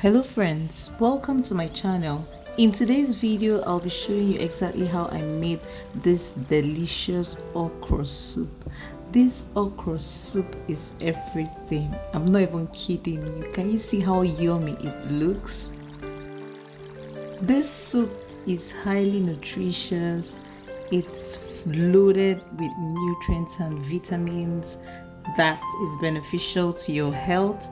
Hello friends, welcome to my channel. In today's video, I'll be showing you exactly how I made this delicious okra soup. This okra soup is everything. I'm not even kidding you. Can you see how yummy it looks? This soup is highly nutritious. It's loaded with nutrients and vitamins that is beneficial to your health.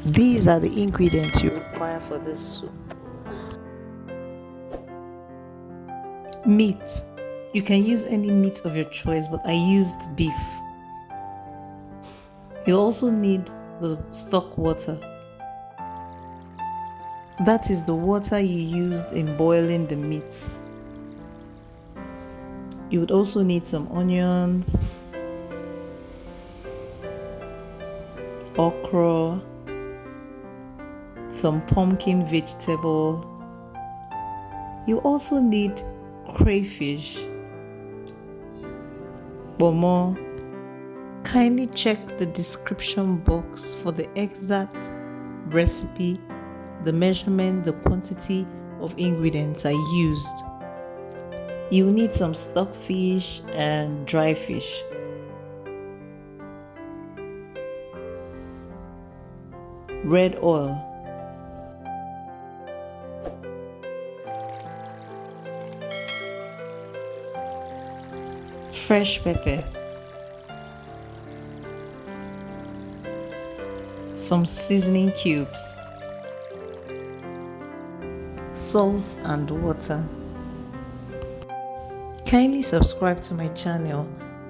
These are the ingredients you require for this soup. Meat. You can use any meat of your choice, but I used beef. You also need the stock water. That is the water you used in boiling the meat. You would also need some onions, okra, some pumpkin vegetable. You also need crayfish. Bomo. Kindly check the description box for the exact recipe, the measurement, the quantity of ingredients I used. You'll need some stockfish and dry fish. Red oil. Fresh pepper. Some seasoning cubes. Salt and water. Kindly subscribe to my channel.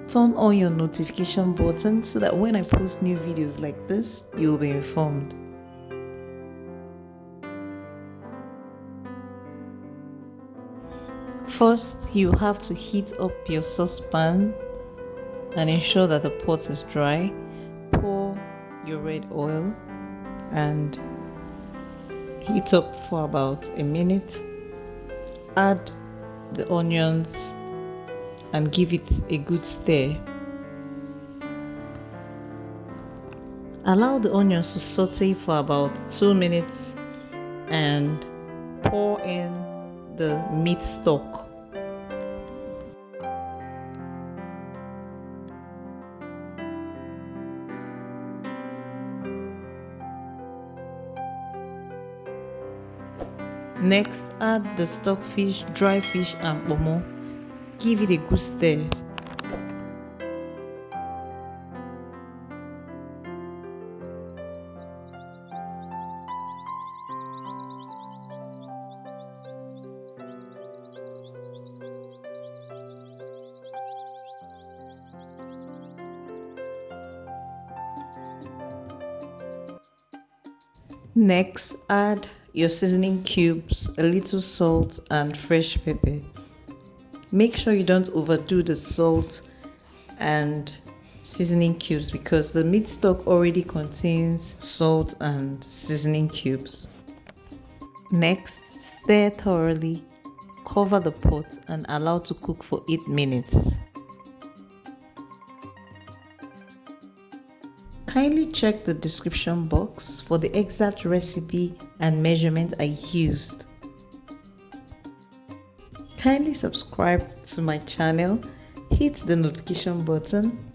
Turn on your notification button so that when I post new videos like this, you'll be informed. First, you have to heat up your saucepan and ensure that the pot is dry. Pour your red oil and heat up for about a minute. Add the onions and give it a good stir. Allow the onions to saute for about 2 minutes and pour in the meat stock. Next, add the stockfish, dry fish and bomo. Give it a good stir. Next, add your seasoning cubes, a little salt and fresh pepper. Make sure you don't overdo the salt and seasoning cubes because the meat stock already contains salt and seasoning cubes. Next, stir thoroughly, cover the pot and allow to cook for 8 minutes. Kindly check the description box for the exact recipe and measurement I used. Kindly subscribe to my channel, hit the notification button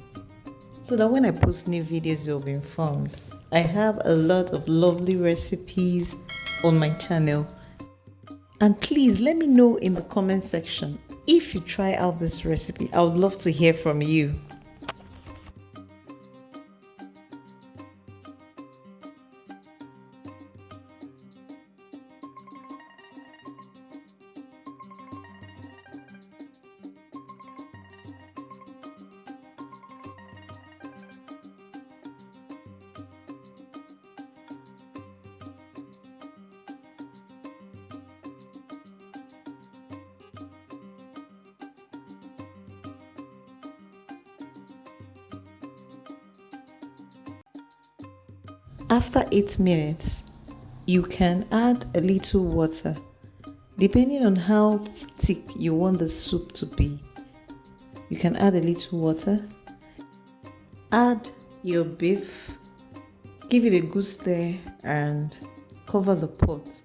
so that when I post new videos you'll be informed. I have a lot of lovely recipes on my channel, and please let me know in the comment section if you try out this recipe. I would love to hear from you. After 8 minutes, you can add a little water, depending on how thick you want the soup to be. You can add a little water, add your beef, give it a good stir and cover the pot.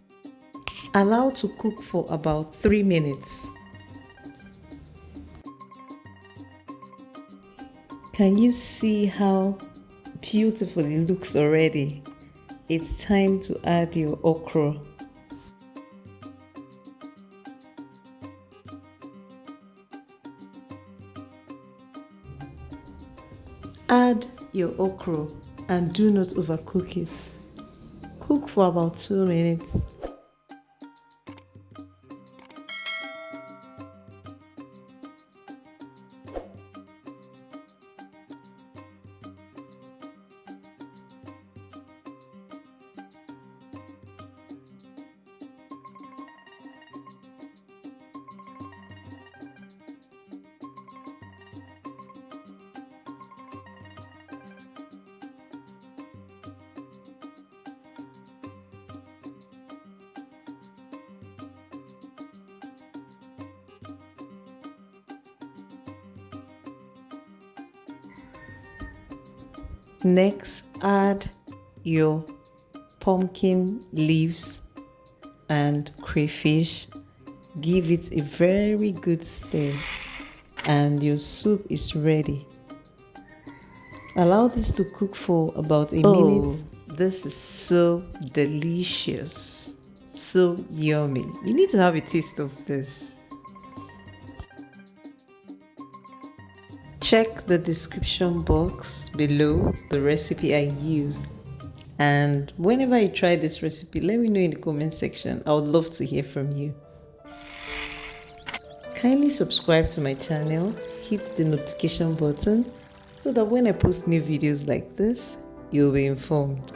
Allow to cook for about 3 minutes. Can you see how beautiful it looks already? It's time to add your okra. Add your okra and do not overcook it. Cook for about 2 minutes. Next, add your pumpkin leaves and crayfish. Give it a very good stir and your soup is ready. Allow this to cook for about a minute. This is so delicious, so yummy. You need to have a taste of this. Check the description box below the recipe I used, and whenever you try this recipe, let me know in the comment section. I would love to hear from you. Kindly subscribe to my channel, hit the notification button so that when I post new videos like this, you'll be informed.